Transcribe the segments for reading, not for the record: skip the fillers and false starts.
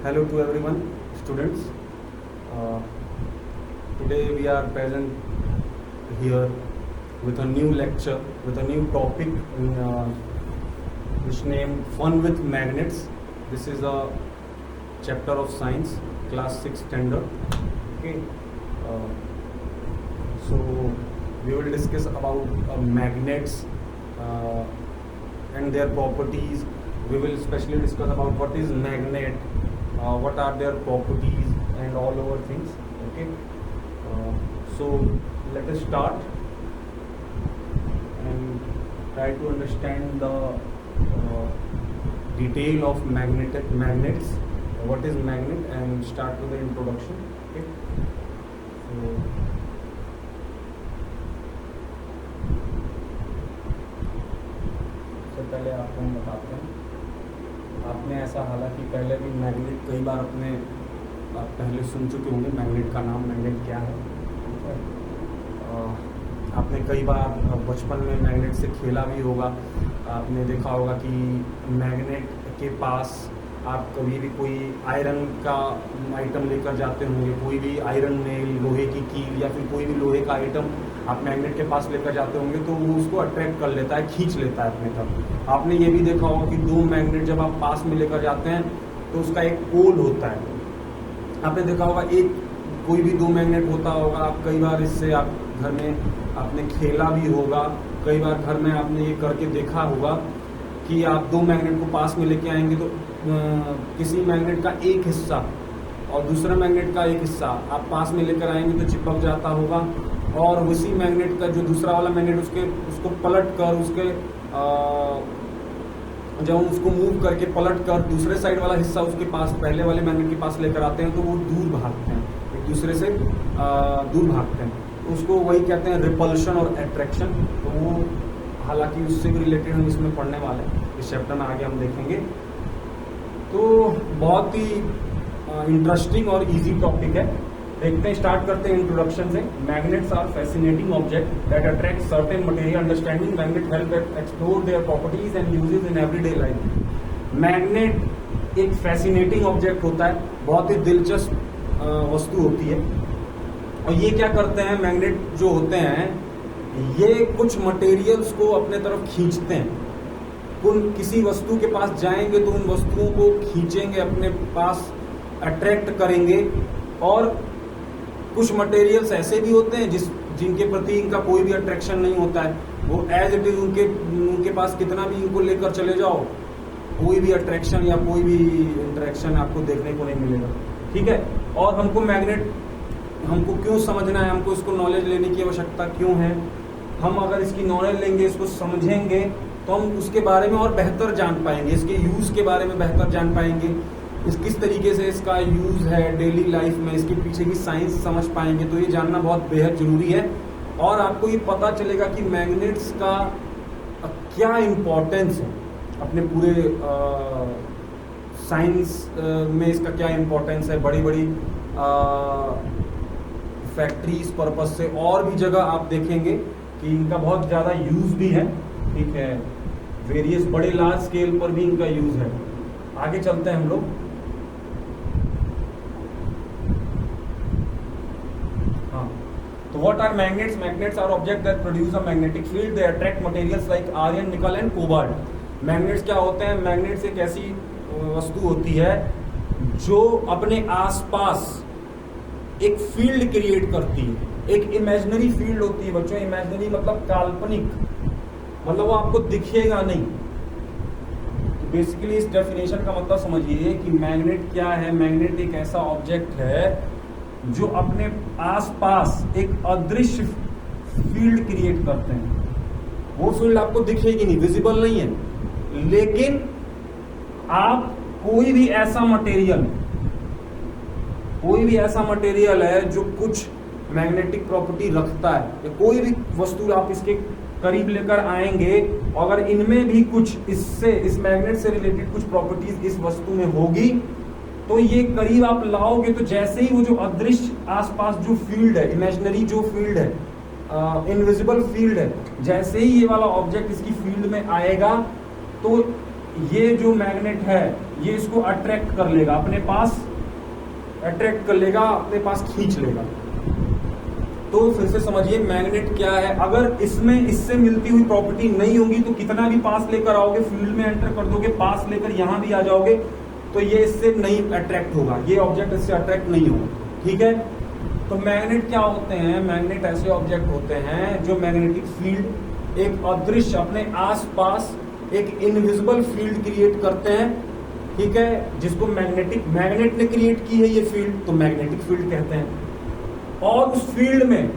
Hello to everyone, students. Uh, Today we are present here with a new lecture, with a new topic which named Fun with Magnets. This is a chapter of science, class 6 standard. Okay. So we will discuss about magnets and their properties. We will especially discuss about what is magnet, what are their properties and all over things. Okay. So let us start and try to understand the detail of magnets, what is magnet, and start with the introduction. Okay. So सबसे पहले आपको हम बताते हैं, आपने ऐसा हालांकि पहले भी मैग्नेट कई बार आप पहले सुन चुके होंगे मैग्नेट का नाम, मैग्नेट क्या है। आपने कई बार बचपन में मैग्नेट से खेला भी होगा। आपने देखा होगा कि मैग्नेट के पास आप कभी भी कोई आयरन का आइटम लेकर जाते होंगे, कोई भी आयरन नेल, लोहे की कील या फिर कोई भी लोहे का आइटम आप मैग्नेट के पास लेकर जाते होंगे तो वो उसको अट्रैक्ट कर लेता है, खींच लेता है अपने तरफ। आपने ये भी देखा होगा कि दो मैग्नेट जब आप पास में लेकर जाते हैं तो उसका एक पोल होता है। आपने देखा होगा एक कोई भी दो मैग्नेट होता होगा। आप कई बार इससे आप घर में आपने खेला भी होगा, कई बार घर में आपने ये करके देखा होगा कि आप दो मैग्नेट को पास में लेके आएंगे तो किसी मैग्नेट का एक हिस्सा और दूसरा मैग्नेट का एक हिस्सा आप पास में लेकर आएंगे तो चिपक जाता होगा, और उसी मैग्नेट का जो दूसरा वाला मैग्नेट उसको पलट कर जब हम उसको मूव करके पलट कर दूसरे साइड वाला हिस्सा उसके पास पहले वाले मैग्नेट के पास लेकर आते हैं तो वो दूर भागते हैं, एक दूसरे से दूर भागते हैं। तो उसको वही कहते हैं रिपल्शन और एट्रैक्शन। तो वो हालांकि उससे भी रिलेटेड हम इसमें पढ़ने वाले हैं, इस चैप्टर में आगे हम देखेंगे। तो बहुत ही इंटरेस्टिंग और इजी टॉपिक है। देखते हैं, स्टार्ट करते हैं इंट्रोडक्शन से। Magnets are fascinating object that attract certain material. Understanding magnet help explore their properties and uses in everyday life. Magnet एक फैसिनेटिंग ऑब्जेक्ट होता है, बहुत ही दिलचस्प वस्तु होती है। और ये क्या करते हैं, मैग्नेट जो होते हैं ये कुछ मटेरियल्स को अपने तरफ खींचते हैं। किसी वस्तु के पास जाएंगे तो उन वस्तुओं को खींचेंगे, अपने पास अट्रैक्ट करेंगे। और कुछ मटेरियल्स ऐसे भी होते हैं जिनके प्रति इनका कोई भी अट्रैक्शन नहीं होता है, वो एज इट इज उनके पास कितना भी इनको लेकर चले जाओ, कोई भी अट्रैक्शन या कोई भी इंटरेक्शन आपको देखने को नहीं मिलेगा। ठीक है। और हमको क्यों समझना है, हमको इसको नॉलेज लेने की आवश्यकता क्यों है? हम अगर इसकी नॉलेज लेंगे, इसको समझेंगे तो हम उसके बारे में और बेहतर जान पाएंगे, इसके यूज के बारे में बेहतर जान पाएंगे, किस तरीके से इसका यूज है डेली लाइफ में, इसके पीछे की साइंस समझ पाएंगे। तो ये जानना बहुत बेहद जरूरी है। और आपको ये पता चलेगा कि मैग्नेट्स का क्या इम्पोर्टेंस है अपने पूरे साइंस में, इसका क्या इम्पोर्टेंस है। बड़ी बड़ी फैक्ट्रीज पर्पज से और भी जगह आप देखेंगे कि इनका बहुत ज़्यादा यूज भी है। ठीक है। वेरियस बड़े लार्ज स्केल पर भी इनका यूज है। आगे चलते हैं हम लोग। हाँ, तो what are magnets? Magnets are object that produce a magnetic field. They attract materials like iron, nickel and cobalt. Magnets क्या होते हैं? मैग्नेट्स एक ऐसी वस्तु होती है जो अपने आसपास एक फील्ड क्रिएट करती है। एक इमेजिनरी फील्ड होती है बच्चों। इमेजिनरी मतलब काल्पनिक, मतलब वो आपको दिखेगा नहीं। तो बेसिकली इस डेफिनेशन का मतलब समझिए कि मैग्नेट क्या है। मैग्नेट एक ऐसा ऑब्जेक्ट है जो अपने आसपास एक अदृश्य फील्ड क्रिएट करते हैं। वो फील्ड आपको दिखेगी नहीं, विजिबल नहीं है, लेकिन आप कोई भी ऐसा मटेरियल है जो कुछ मैग्नेटिक प्रॉपर्टी रखता है, या कोई भी वस्तु आप इसके करीब लेकर आएंगे, अगर इनमें भी कुछ इस मैग्नेट से रिलेटेड कुछ प्रॉपर्टीज इस वस्तु में होगी तो ये करीब आप लाओगे तो जैसे ही वो जो अदृश्य आसपास जो फील्ड है, इमेजिनरी जो फील्ड है, इनविजिबल फील्ड है, जैसे ही ये वाला ऑब्जेक्ट इसकी फील्ड में आएगा तो ये जो मैग्नेट है ये इसको अट्रैक्ट कर लेगा अपने पास, अट्रैक्ट कर लेगा, अपने पास खींच लेगा। तो फिर से समझिए मैग्नेट क्या है। अगर इसमें इससे मिलती हुई प्रॉपर्टी नहीं होगी तो कितना भी पास लेकर आओगे, फील्ड में एंटर कर दोगे, पास लेकर यहां भी आ जाओगे, तो ये इससे नहीं अट्रैक्ट होगा, ये ऑब्जेक्ट इससे अट्रैक्ट नहीं होगा। ठीक है, तो मैग्नेट क्या होते हैं? मैग्नेट ऐसे ऑब्जेक्ट होते हैं जो मैग्नेटिक फील्ड, एक अदृश्य अपने आसपास एक इनविजिबल फील्ड क्रिएट करते हैं। ठीक है, जिसको मैग्नेट ने क्रिएट की है ये फील्ड, तो मैग्नेटिक फील्ड कहते हैं। और उस फील्ड में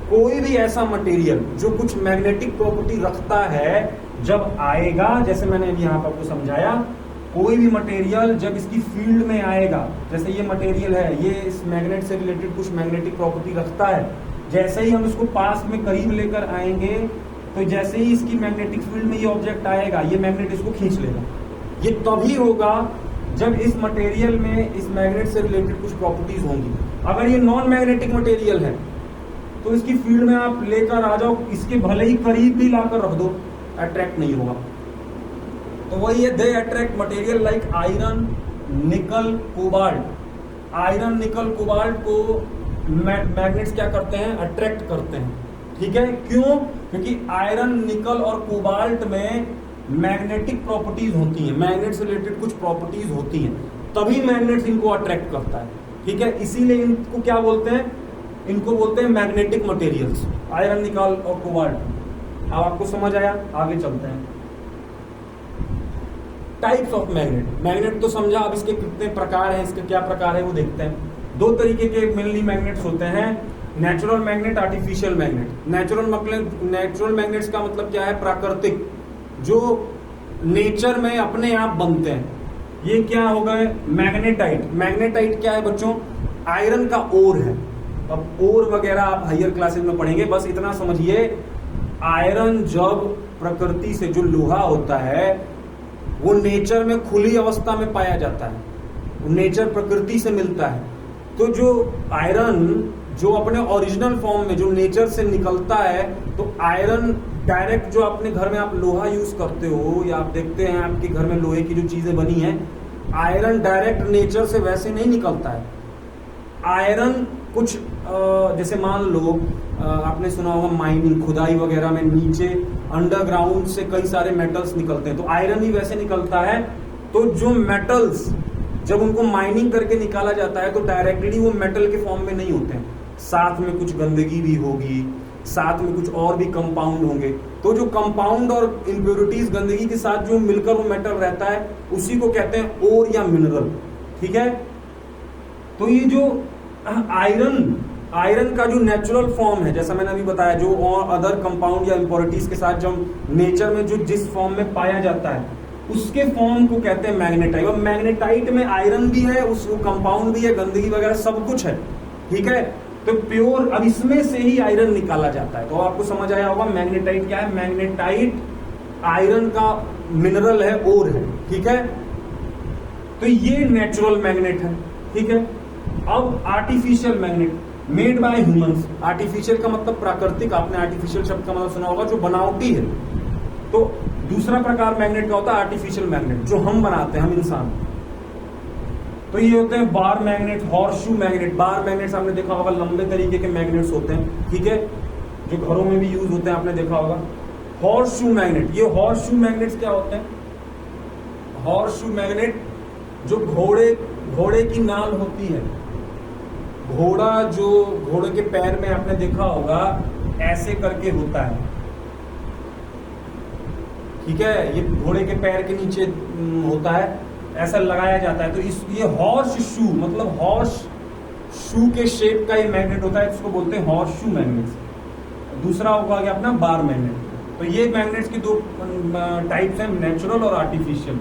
कोई भी ऐसा मटेरियल जो कुछ मैग्नेटिक प्रॉपर्टी रखता है जब आएगा, जैसे मैंने अभी यहां पर आपको समझाया, कोई भी मटेरियल जब इसकी फील्ड में आएगा, जैसे ये मटेरियल है, ये इस मैग्नेट से रिलेटेड कुछ मैग्नेटिक प्रॉपर्टी रखता है, जैसे ही हम इसको पास में करीब लेकर आएंगे तो जैसे ही इसकी मैग्नेटिक फील्ड में ये ऑब्जेक्ट आएगा, ये मैग्नेट इसको खींच लेगा। ये तभी होगा जब इस मटेरियल में इस मैग्नेट से रिलेटेड कुछ प्रॉपर्टीज होंगी। अगर ये नॉन मैग्नेटिक मटेरियल है तो इसकी फील्ड में आप लेकर आ जाओ, इसके भले ही करीब भी लाकर रख दो, अट्रैक्ट नहीं होगा। तो वही है, they attract material like iron, निकल, कोबाल्ट। आयरन, निकल, कोबाल्ट को मैग्नेट्स क्या करते हैं? अट्रैक्ट करते हैं। ठीक है, क्यों? क्योंकि आयरन, निकल और कोबाल्ट में मैग्नेटिक प्रॉपर्टीज होती हैं, मैग्नेट से रिलेटेड कुछ प्रॉपर्टीज होती हैं, तभी मैग्नेट्स इनको अट्रैक्ट करता है। ठीक है, इसीलिए इनको क्या बोलते हैं? इनको बोलते हैं मैग्नेटिक मटेरियल्स, आयरन, निकल और कोबाल्ट। अब आपको समझ आया, आगे चलते हैं। Types of magnet. मैग्नेट तो समझा, अब इसके कितने प्रकार हैं, इसके क्या प्रकार है वो देखते हैं। दो तरीके के मेनली मैग्नेट्स होते हैं, natural magnet, artificial magnet. Natural magnets का मतलब क्या है? प्राकृतिक, जो नेचर में अपने आप बनते हैं। ये क्या हो गए? मैग्नेटाइट। मैग्नेटाइट क्या है बच्चों? आयरन का ओर है। अब ओर वगैरह आप हायर क्लासेस में पढ़ेंगे, बस इतना समझिए, आयरन जब प्रकृति से, जो लोहा होता है वो नेचर में खुली अवस्था में पाया जाता है, नेचर प्रकृति से मिलता है। तो जो आयरन जो अपने ओरिजिनल फॉर्म में जो नेचर से निकलता है, तो आयरन डायरेक्ट जो अपने घर में आप लोहा यूज करते हो या आप देखते हैं आपके घर में लोहे की जो चीजें बनी हैं, आयरन डायरेक्ट नेचर से वैसे नहीं निकलता है। आयरन कुछ जैसे मान लो आपने सुना होगा माइनिंग, खुदाई वगैरह में नीचे अंडरग्राउंड से कई सारे मेटल्स निकलते हैं, तो आयरन ही वैसे निकलता है। तो जो मेटल्स जब उनको माइनिंग करके निकाला जाता है तो डायरेक्टली वो मेटल के फॉर्म में नहीं होते हैं, साथ में कुछ गंदगी भी होगी, साथ में कुछ और भी कंपाउंड होंगे। तो जो कंपाउंड और इम्प्योरिटीज गंदगी के साथ जो मिलकर वो मेटल रहता है, उसी को कहते हैं ओर या मिनरल। ठीक है, तो ये जो आयरन का जो नेचुरल फॉर्म है, जैसा मैंने अभी बताया, जो और अदर कंपाउंड या इम्प्योरिटीज के साथ जब नेचर में जो जिस फॉर्म में पाया जाता है, उसके फॉर्म को कहते हैं मैग्नेटाइट। और मैग्नेटाइट में आयरन भी है, उस कंपाउंड भी है, गंदगी वगैरह सब कुछ है। ठीक है, तो प्योर, अब इसमें से ही आयरन निकाला जाता है। तो आपको समझ आया होगा मैग्नेटाइट क्या है। मैग्नेटाइट आयरन का मिनरल है, ओर है। ठीक है, तो ये नेचुरल मैग्नेट है। ठीक है, अब artificial magnet made by humans. Artificial का मतलब प्राकृतिक, आपने आर्टिफिशियल शब्द का मतलब सुना होगा, जो बनावटी है। तो दूसरा प्रकार मैग्नेट का होता है आर्टिफिशियल मैग्नेट, जो हम बनाते हैं, हम इंसान। तो ये होते हैं बार मैग्नेट, हॉर्सशू मैग्नेट। बार मैग्नेट्स आपने देखा होगा, लंबे तरीके के मैग्नेट्स होते हैं। ठीक है, जो घरों में भी यूज होते हैं, आपने देखा होगा। हॉर्सशू मैग्नेट, ये हॉर्सशू मैग्नेट्स क्या होते हैं? हॉर्सशू मैग्नेट जो घोड़े की नाल होती है, घोड़े के पैर में आपने देखा होगा ऐसे करके होता है। ठीक है, ये घोड़े के पैर के नीचे होता है, ऐसा लगाया जाता है। तो ये हॉर्स शू, मतलब हॉर्स शू के शेप का ये मैग्नेट होता है, इसको बोलते हैं हॉर्स शू मैग्नेट। दूसरा होगा क्या अपना बार मैग्नेट। तो ये मैग्नेट्स की दो टाइप्स हैं, नेचुरल और आर्टिफिशियल।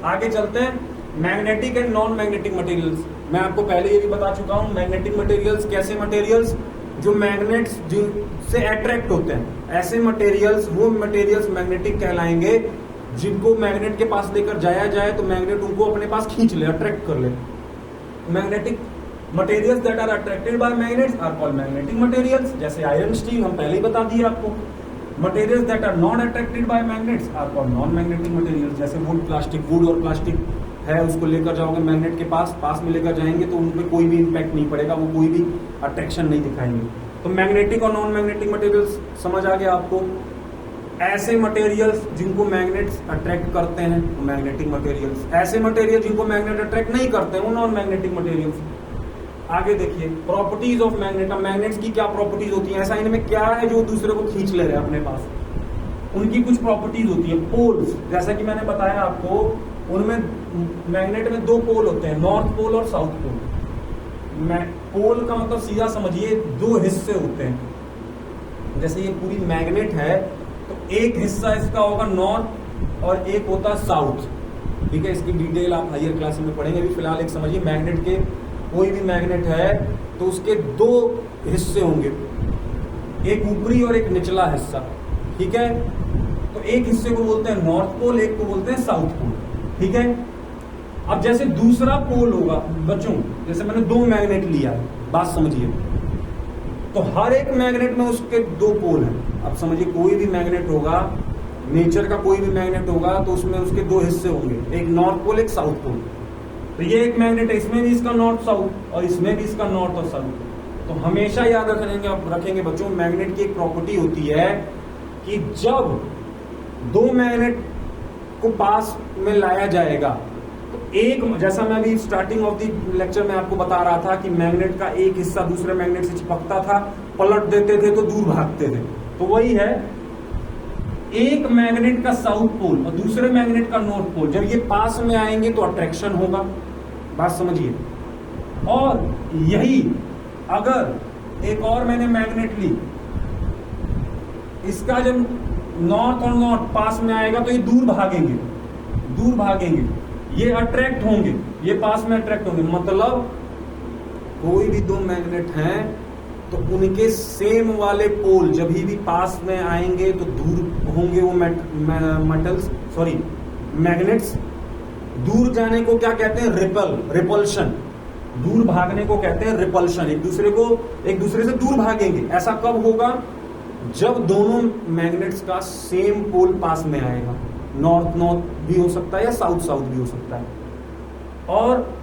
आगे चलते हैं, magnetic and non magnetic materials. मैं आपको पहले ये भी बता चुका हूं, मैग्नेटिक मटेरियल्स कैसे मटेरियल्स जो मैग्नेट्स से अट्रैक्ट होते हैं, ऐसे मटेरियल्स, वो मटेरियल्स मैग्नेटिक कहलाएंगे जिनको मैग्नेट के पास लेकर जाया जाए तो मैग्नेट उनको अपने पास खींच ले, अट्रैक्ट कर ले। Magnetic materials that are attracted by magnets are called magnetic materials. जैसे आयरन, स्टील, हम पहले ही बता दिए आपको। Materials that are not attracted by magnets are called non magnetic materials. जैसे वुड और प्लास्टिक है, उसको लेकर जाओगे मैग्नेट के पास में लेकर जाएंगे तो उन पे कोई भी इम्पैक्ट नहीं पड़ेगा, वो कोई भी अट्रैक्शन नहीं दिखाएंगे। तो मैग्नेटिक और नॉन मैग्नेटिक मटेरियल्स समझ आ गया आपको। ऐसे मटेरियल्स जिनको मैग्नेट्स अट्रैक्ट करते हैं वो मैग्नेटिक मटेरियल्स, ऐसे मटेरियल जिनको मैग्नेट अट्रैक्ट नहीं करते हैं वो नॉन मैग्नेटिक मटेरियल्स। आगे देखिए प्रॉपर्टीज ऑफ मैग्नेट। अब मैग्नेट्स की क्या प्रॉपर्टीज होती है, ऐसा इनमें क्या है जो दूसरे को खींच ले रहे हैं अपने पास, उनकी कुछ प्रॉपर्टीज होती है। पोल्स, जैसा कि मैंने बताया आपको, उनमें मैग्नेट में दो पोल होते हैं, नॉर्थ पोल और साउथ पोल। पोल का मतलब सीधा समझिए दो हिस्से होते हैं। जैसे ये पूरी मैग्नेट है तो एक हिस्सा इसका होगा नॉर्थ और एक होता है साउथ, ठीक है। इसकी डिटेल आप हायर क्लास में पढ़ेंगे। अभी फिलहाल एक समझिए, मैग्नेट के कोई भी मैग्नेट है तो उसके दो हिस्से होंगे, एक ऊपरी और एक निचला हिस्सा, ठीक है। तो एक हिस्से को बोलते हैं नॉर्थ पोल, एक को बोलते हैं साउथ पोल, ठीक है। अब जैसे दूसरा पोल होगा बच्चों, जैसे मैंने दो मैग्नेट लिया है, बात समझिए, तो हर एक मैग्नेट में उसके दो पोल हैं। अब समझिए कोई भी मैग्नेट होगा, नेचर का कोई भी मैग्नेट होगा तो उसमें उसके दो हिस्से होंगे, एक नॉर्थ पोल एक साउथ पोल। तो ये एक मैग्नेट है, इसमें भी इसका नॉर्थ साउथ और इसमें भी इसका नॉर्थ और साउथ। तो हमेशा याद रखेंगे बच्चों, मैग्नेट की एक प्रॉपर्टी होती है कि जब दो मैग्नेट को पास में लाया जाएगा तो एक, जैसा मैं अभी स्टार्टिंग ऑफ द लेक्चर में आपको बता रहा था कि मैग्नेट का एक हिस्सा दूसरे मैग्नेट से चिपकता था, पलट देते थे तो दूर भागते थे, तो वही है एक मैग्नेट का साउथ पोल और दूसरे मैग्नेट का नॉर्थ पोल, जब ये पास में आएंगे तो अट्रैक्शन होगा, बात समझिए। और यही अगर एक और मैंने मैग्नेट ली, इसका जब नॉर्थ और नॉर्थ पास में आएगा तो ये दूर भागेंगे, ये अट्रैक्ट होंगे, ये पास में अट्रैक्ट होंगे। मतलब कोई भी दो मैग्नेट हैं तो उनके सेम वाले पोल जब भी पास में आएंगे तो दूर होंगे वो मैग्नेट्स। दूर जाने को क्या कहते हैं, रिपल्शन। दूर भागने को कहते हैं रिपल्शन, एक दूसरे से दूर भागेंगे। ऐसा कब होगा, जब दोनों मैग्नेट्स का सेम पोल पास में आएगा, नॉर्थ भी हो सकता है या साउथ भी हो सकता है। और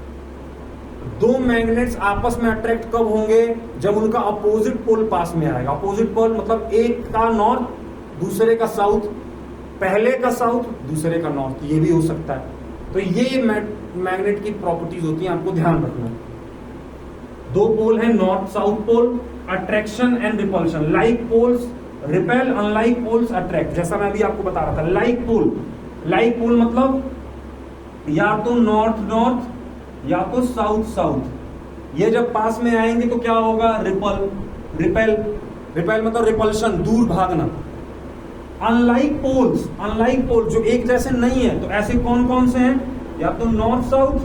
दो मैग्नेट्स आपस में अट्रैक्ट कब होंगे, जब उनका अपोजिट पोल पास में आएगा। अपोजिट पोल मतलब एक का नॉर्थ दूसरे का साउथ, पहले का साउथ दूसरे का नॉर्थ, ये भी हो सकता है। तो ये मैग्नेट की प्रॉपर्टीज होती हैं, आपको ध्यान रखना। दो पोल है north south pole, attraction and repulsion. Like poles repel, unlike poles attract. जैसा मैं अभी आपको बता रहा था, लाइक पोल मतलब या तो नॉर्थ या तो साउथ। ये जब पास में आएंगे तो क्या होगा, रिपेल मतलब रिपल्शन, दूर भागना। अनलाइक पोल जो एक जैसे नहीं है, तो ऐसे कौन कौन से हैं, या तो नॉर्थ साउथ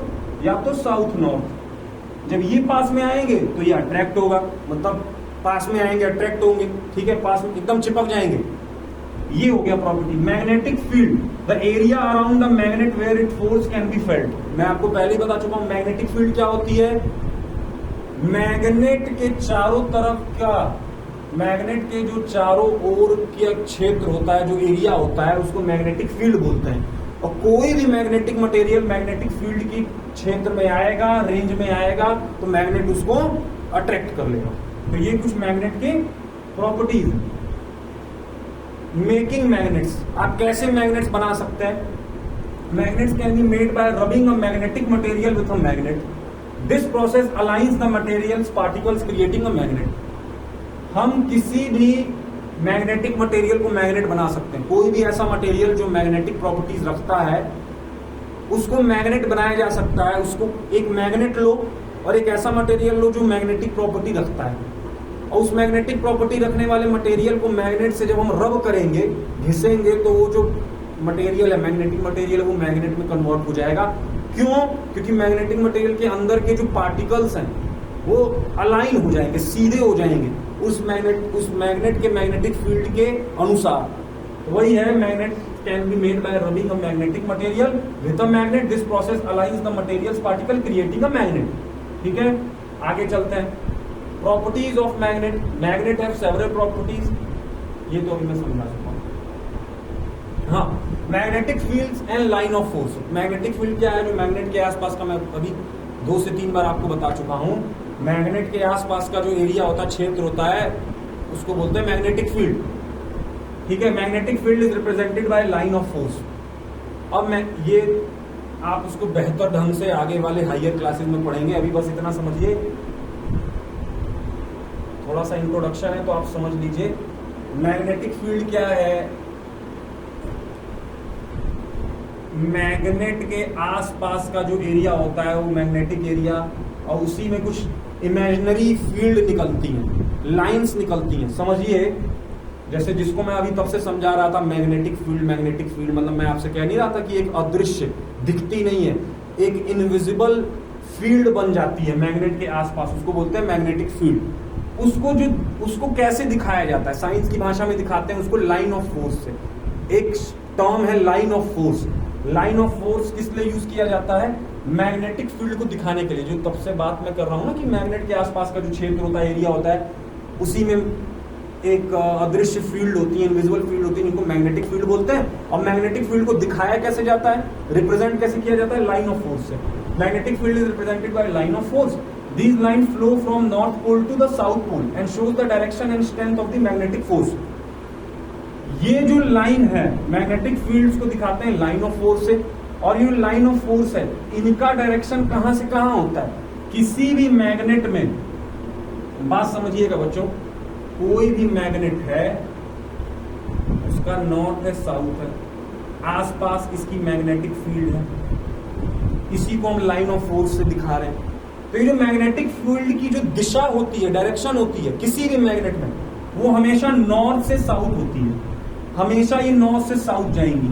या तो साउथ नॉर्थ। जब ये पास में आएंगे तो ये अट्रैक्ट होगा, मतलब पास में आएंगे अट्रैक्ट होंगे, ठीक है, पास में एकदम चिपक जाएंगे। ये हो गया property. Magnetic field, the area around the magnet where it force can be felt. मैं आपको पहले ही बता चुका हूं मैग्नेटिक फील्ड क्या होती है। मैग्नेट के चारों तरफ का, मैग्नेट के जो चारों ओर के क्षेत्र होता है, जो एरिया होता है, उसको मैग्नेटिक फील्ड बोलते हैं। और कोई भी मैग्नेटिक मटेरियल मैग्नेटिक फील्ड की क्षेत्र में आएगा, रेंज में आएगा, तो मैग्नेट उसको अट्रैक्ट कर लेगा। तो ये कुछ मैग्नेट के प्रॉपर्टीज। मेकिंग मैग्नेट्स, आप कैसे मैग्नेट्स बना सकते हैं। Magnets can be made by rubbing a magnetic material with a magnet. This process aligns the materials particles creating a magnet. हम किसी भी मैग्नेटिक मटेरियल को मैग्नेट बना सकते हैं। कोई भी ऐसा मटेरियल जो मैग्नेटिक प्रॉपर्टीज रखता है उसको मैग्नेट बनाया जा सकता है। उसको एक मैग्नेट लो और एक ऐसा मटेरियल लो जो मैग्नेटिक प्रॉपर्टी रखता है, और उस मैग्नेटिक प्रॉपर्टी रखने वाले मटेरियल को मैग्नेट से जब हम रब करेंगे, घिसेंगे, तो वो जो मटेरियल है मैग्नेटिक मटेरियल है वो मैग्नेट में कन्वर्ट हो जाएगा। क्यों? क्योंकि मैग्नेटिक मटेरियल के अंदर के जो पार्टिकल्स हैं वो अलाइन हो जाएंगे, सीधे हो जाएंगे उस मैग्नेट के मैग्नेटिक फील्ड के अनुसार। वही है magnet can be made by rubbing a magnetic material with a magnet. This process aligns the materials particle creating a magnet. ठीक है, आगे चलते हैं। Properties of magnet. Magnet have several properties, ये तो अभी मैं समझा चुका हूं। हाँ, magnetic fields and line of force. Magnetic field क्या है? जो मैग्नेट के आसपास का, मैं अभी 2 से 3 बार आपको बता चुका हूं, मैग्नेट के आसपास का जो एरिया होता है, क्षेत्र होता है, उसको बोलते हैं मैग्नेटिक फील्ड। ठीक है, magnetic field is represented by line of force. अब मैं ये आप उसको बेहतर ढंग से आगे वाले हायर क्लासेस में पढ़ेंगे, अभी बस इतना समझिए, थोड़ा सा इंट्रोडक्शन है तो आप समझ लीजिए। मैग्नेटिक फील्ड क्या है? मैग्नेट के आसपास का जो एरिया होता है वो मैग्नेटिक एरिया, और उसी में कुछ इमेजिनरी फील्ड निकलती हैं, लाइंस निकलती हैं। समझिए, जैसे जिसको मैं अभी तब से समझा रहा था, मैग्नेटिक फील्ड, मैग्नेटिक फील्ड मतलब मैं आपसे कह नहीं रहा था कि एक अदृश्य, दिखती नहीं है, एक इनविजिबल फील्ड बन जाती है मैग्नेट के आसपास, उसको बोलते हैं मैग्नेटिक फील्ड। उसको कैसे दिखाया जाता है? साइंस की भाषा में दिखाते हैं उसको लाइन ऑफ फोर्स से। एक टर्म है line of force. Line of force किस लिए यूज किया जाता है? मैग्नेटिक फील्ड को दिखाने के लिए। जो तब से बात मैं कर रहा हूं ना कि मैग्नेट के आसपास का जो क्षेत्र होता है, एरिया होता है, उसी में एक अदृश्य फील्ड होती है, इनविजिबल फील्ड होती है, इनको मैग्नेटिक फील्ड बोलते हैं। और मैग्नेटिक फील्ड को दिखाया कैसे जाता है, रिप्रेजेंट कैसे किया जाता है? लाइन ऑफ फोर्स से। Magnetic field is represented by line of force. These lines flow from north pole to the south pole and shows the direction and strength of the magnetic force. ये जो line है magnetic fields को दिखाते हैं line of force से, और ये line of force है, इनका डायरेक्शन कहां से कहां होता है? किसी भी मैग्नेट में, बात समझिएगा बच्चों, कोई भी मैग्नेट है उसका नॉर्थ है, साउथ है, आसपास इसकी मैग्नेटिक फील्ड है, इसी को हम लाइन ऑफ फोर्स से दिखा रहे हैं। तो ये जो मैग्नेटिक फील्ड की जो दिशा होती है, डायरेक्शन होती है किसी भी मैग्नेट में, वो हमेशा नॉर्थ से साउथ होती है। हमेशा ये नॉर्थ से साउथ जाएंगी,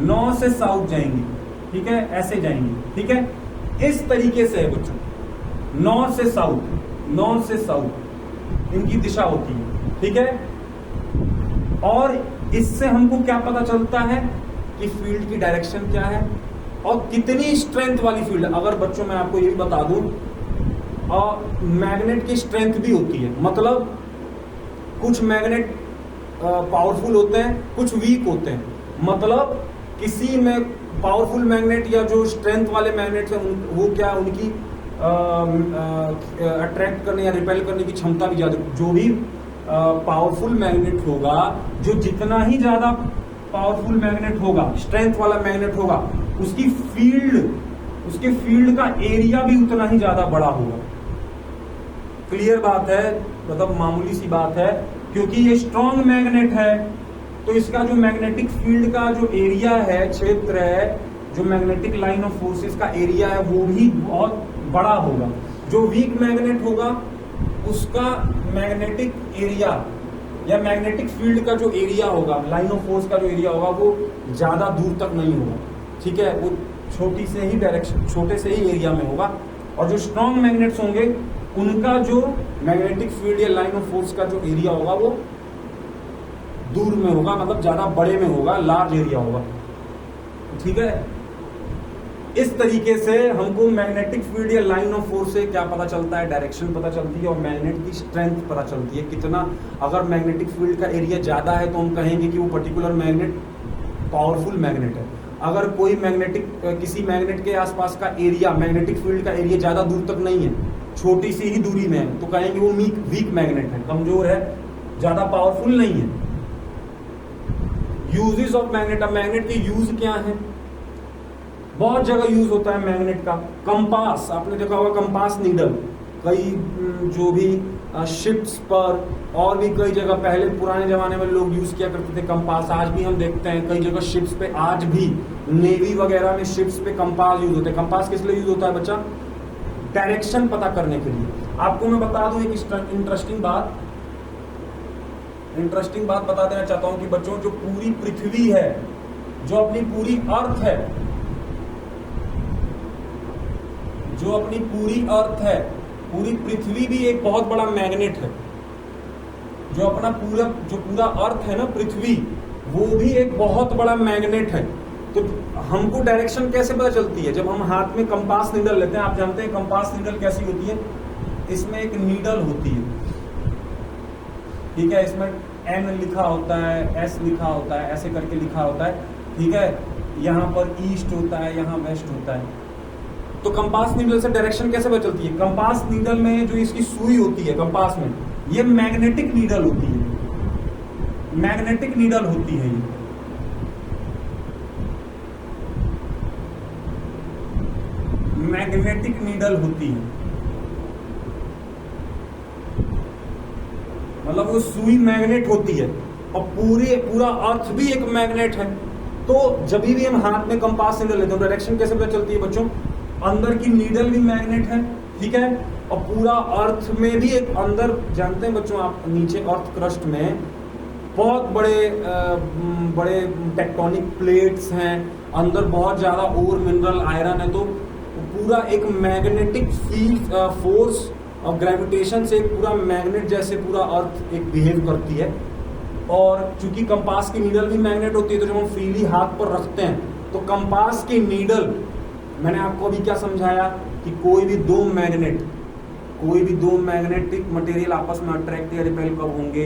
नॉर्थ से साउथ जाएंगी, ठीक है, ऐसे जाएंगी, ठीक है, इस तरीके से है बच्चों, नॉर्थ से साउथ, नॉर्थ से साउथ इनकी दिशा होती है, ठीक है। और इससे हमको क्या पता चलता है कि फील्ड की डायरेक्शन क्या है और कितनी स्ट्रेंथ वाली फील्ड है। अगर बच्चों मैं आपको ये भी बता दूं, और मैग्नेट की स्ट्रेंथ भी होती है, मतलब कुछ मैग्नेट पावरफुल होते हैं, कुछ वीक होते हैं। मतलब किसी में पावरफुल मैग्नेट या जो स्ट्रेंथ वाले मैग्नेट हैं, वो क्या, उनकी अट्रैक्ट करने या रिपेल करने की क्षमता भी ज्यादा। जो भी पावरफुल मैग्नेट होगा, जो जितना ही ज्यादा पावरफुल मैग्नेट होगा, स्ट्रेंथ वाला मैग्नेट होगा, उसकी फील्ड, उसके फील्ड का एरिया भी उतना ही ज्यादा बड़ा होगा। क्लियर बात है, मतलब मामूली सी बात है, क्योंकि ये स्ट्रॉन्ग मैग्नेट है तो इसका जो मैग्नेटिक फील्ड का जो एरिया है, क्षेत्र है, जो मैग्नेटिक लाइन ऑफ फोर्सेस का एरिया है, वो भी बहुत बड़ा होगा। जो वीक मैग्नेट होगा उसका मैग्नेटिक एरिया या मैग्नेटिक फील्ड का जो एरिया होगा, लाइन ऑफ फोर्स का जो एरिया होगा, वो ज्यादा दूर तक नहीं होगा, ठीक है, वो छोटी से ही डायरेक्शन, छोटे से ही एरिया में होगा। और जो स्ट्रॉन्ग मैग्नेट्स होंगे उनका जो मैग्नेटिक फील्ड या लाइन ऑफ फोर्स का जो एरिया होगा वो दूर में होगा, मतलब ज्यादा बड़े में होगा, लार्ज एरिया होगा, ठीक है। इस तरीके से हमको मैग्नेटिक फील्ड या लाइन ऑफ फोर्स से क्या पता चलता है? डायरेक्शन पता चलती है और मैग्नेट की स्ट्रेंथ पता चलती है कितना। अगर मैग्नेटिक फील्ड का एरिया ज्यादा है तो हम कहेंगे कि वो पर्टिकुलर मैग्नेट पावरफुल मैग्नेट है। अगर कोई मैग्नेटिक, किसी मैग्नेट के आसपास का एरिया, मैग्नेटिक फील्ड का एरिया ज्यादा दूर तक नहीं है, छोटी सी ही दूरी में है, तो कहेंगे वो वीक मैग्नेट है, कमजोर है, ज्यादा पावरफुल नहीं है। Uses of magnet. अब मैग्नेट के यूज क्या है? बहुत जगह यूज होता है मैग्नेट का। कंपास, आपने देखा होगा कंपास नीडल, कई जो भी शिप्स पर और भी कई जगह पहले पुराने जमाने में लोग यूज किया करते थे कंपास। आज भी हम देखते हैं कई जगह शिप्स पे, आज भी नेवी वगैरह में शिप्स पे कंपास यूज होते हैं। कंपास किस लिए यूज होता है बच्चा? डायरेक्शन पता करने के लिए। आपको मैं बता दूं एक इंटरेस्टिंग बात बता देना चाहता हूं कि बच्चों, जो पूरी पृथ्वी है, जो अपनी पूरी अर्थ है, जो अपनी पूरी अर्थ है, पूरी पृथ्वी भी एक बहुत बड़ा मैग्नेट है। जो अपना पूरा अर्थ है ना, पृथ्वी, वो भी एक बहुत बड़ा मैग्नेट है। तो हमको डायरेक्शन कैसे पता चलती है? जब हम हाथ में कंपास नीडल लेते हैं। आप जानते हैं कंपास नीडल कैसी होती है? इसमें एक नीडल होती है, ठीक है, इसमें एन लिखा होता है, एस लिखा होता है, ऐसे करके लिखा होता है, ठीक है। यहाँ पर ईस्ट होता है, यहाँ वेस्ट होता है। तो कंपास नीडल से डायरेक्शन कैसे पता चलती है? कंपास नीडल में जो इसकी सुई होती है कंपास में, ये मैग्नेटिक नीडल होती है, मैग्नेटिक नीडल होती है ये। मैग्नेटिक नीडल होती है, मतलब वो सुई मैग्नेट होती है और पूरा अर्थ भी एक मैग्नेट है। तो जब भी हम हाथ में कंपास नीडल लेते हैं, डायरेक्शन कैसे पता चलती है बच्चों? अंदर की नीडल भी मैग्नेट है, ठीक है, और पूरा अर्थ में भी एक अंदर, जानते हैं बच्चों आप, नीचे अर्थ क्रस्ट में बहुत बड़े टेक्टोनिक प्लेट्स हैं, अंदर बहुत ज्यादा ओर मिनरल आयरन है। तो पूरा एक मैग्नेटिक फील्ड फोर्स और ग्रेविटेशन से एक पूरा मैग्नेट जैसे पूरा अर्थ एक बिहेव करती है। और चूंकि कंपास की नीडल भी मैग्नेट होती है, तो जब हम फ्रीली हाथ पर रखते हैं तो कंपास की नीडल, मैंने आपको अभी क्या समझाया कि कोई भी दो मैग्नेटिक मटेरियल आपस में अट्रैक्ट या रिपेल कब होंगे?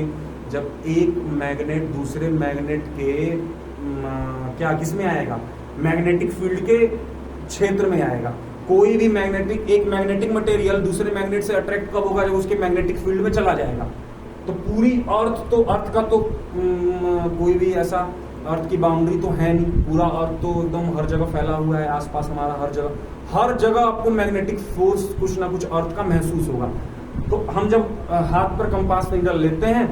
जब एक मैग्नेट दूसरे मैग्नेट के किसमें आएगा? मैग्नेटिक फील्ड के क्षेत्र में आएगा। कोई भी एक मैग्नेटिक मटेरियल दूसरे मैग्नेट से अट्रैक्ट कब होगा? जब उसके मैग्नेटिक फील्ड में चला जाएगा। तो पूरी अर्थ का तो कोई भी ऐसा अर्थ की बाउंड्री तो है नहीं, पूरा अर्थ तो एकदम हर जगह फैला हुआ है, आसपास हमारा हर जगह आपको मैग्नेटिक फोर्स कुछ ना कुछ अर्थ का महसूस होगा। तो हम जब हाथ पर कंपास नीडल लेते हैं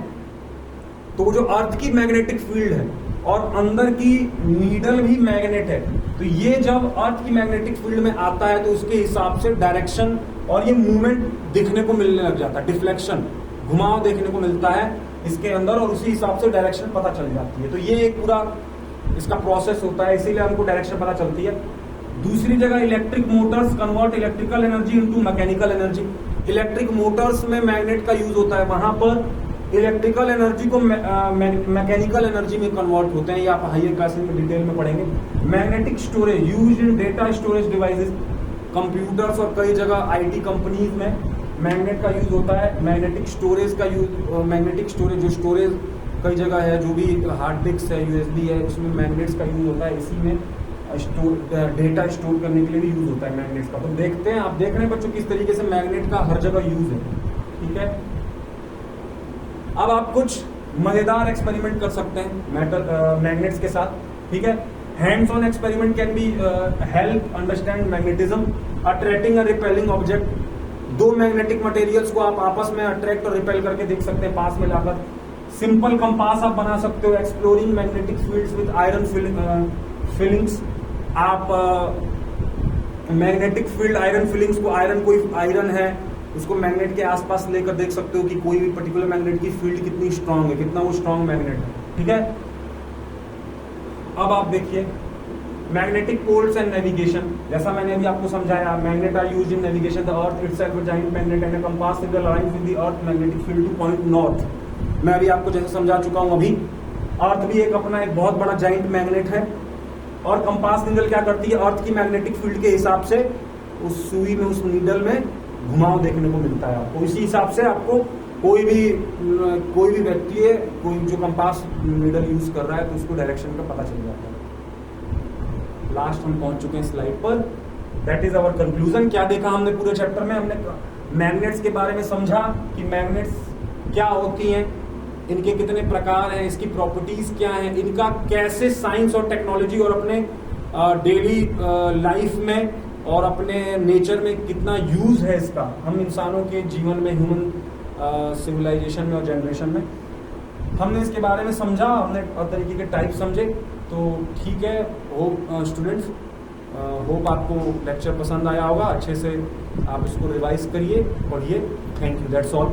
तो जो अर्थ की मैग्नेटिक फील्ड है और अंदर की नीडल भी मैग्नेट है, तो ये जब अर्थ की मैग्नेटिक फील्ड में आता है तो उसके हिसाब से डायरेक्शन और ये मूवमेंट दिखने को मिलने लग जाता है, डिफ्लेक्शन, घुमाव देखने को मिलता है इसके अंदर, और उसी हिसाब से डायरेक्शन पता चल जाती है। तो ये एक पूरा इसका प्रोसेस होता है, इसीलिए हमको डायरेक्शन पता चलती है। दूसरी जगह electric Motors convert electrical energy into mechanical energy. Electric Motors में मैग्नेट का यूज होता है, वहां पर इलेक्ट्रिकल एनर्जी को मैकेनिकल एनर्जी में कन्वर्ट होते हैं। ये आप हायर क्लास में डिटेल में पढ़ेंगे। Magnetic storage used in data storage devices, computers और कई जगह आईटी कंपनीज में मैग्नेट का यूज होता है। मैग्नेटिक स्टोरेज का यूज, मैग्नेटिक स्टोरेज जो स्टोरेज कई जगह है, जो भी हार्ड डिस्क है, यूएसबी है, उसमें मैग्नेट्स का यूज होता है। इसी में डेटा स्टोर करने के लिए भी यूज होता है मैग्नेट्स का। तो देखते हैं, आप देख रहे हैं बच्चों किस तरीके से मैग्नेट का हर जगह यूज है, ठीक है। अब आप कुछ मजेदार एक्सपेरिमेंट कर सकते हैं मैग्नेट्स के साथ, ठीक है। Hands on experiment can be help understand magnetism, attracting और रिपेलिंग ऑब्जेक्ट। दो मैग्नेटिक मटेरियल्स को आप आपस में अट्रैक्ट और रिपेल करके देख सकते हैं पास में लाकर। सिंपल कंपास आप बना सकते हो। Exploring magnetic fields with iron filings, आप मैग्नेटिक फील्ड आयरन फिलिंग्स को, कोई आयरन है उसको मैग्नेट के आसपास लेकर देख सकते हो कि कोई भी पर्टिकुलर मैग्नेट की फील्ड कितनी स्ट्रांग है, कितना वो स्ट्रांग मैग्नेट है, ठीक है। अब आप देखिए मैग्नेटिक पोल्स एंड नेविगेशन, जैसा मैंने अभी आपको समझाया, magnet are used in navigation. The earth itself a giant magnet and a compass needle aligns with the earth magnetic field to point north. मैं अभी आपको जैसे समझा चुका हूं अभी, अर्थ भी एक अपना एक बहुत बड़ा जायंट मैग्नेट है, और कंपास नीडल क्या करती है? अर्थ की मैग्नेटिक फील्ड के हिसाब से उस सुई में, उस नीडल में घुमाव देखने को मिलता है आपको। इसी हिसाब से आपको कोई भी व्यक्ति है, कोई जो कंपास नीडल यूज कर रहा है, तो उसको डायरेक्शन का पता चल जाता है। लास्ट हम पहुंच चुके हैं स्लाइड पर। That is our conclusion. क्या देखा हमने पूरे चैप्टर में? हमने मैग्नेट्स के बारे में समझा कि मैग्नेट्स क्या होती हैं, इनके कितने प्रकार हैं, इसकी प्रॉपर्टीज क्या हैं, इनका कैसे साइंस और टेक्नोलॉजी और अपने डेली लाइफ में और अपने नेचर में कितना यूज है इसका, हम इंसानों के जीवन में, ह्यूमन सिविलाइजेशन में और जनरेशन में। हमने इसके बारे में समझा, हमने और तरीके के टाइप समझे। तो ठीक है, होप स्टूडेंट्स, होप आपको लेक्चर पसंद आया होगा। अच्छे से आप इसको रिवाइज करिए, पढ़िए। Thank you, that's all.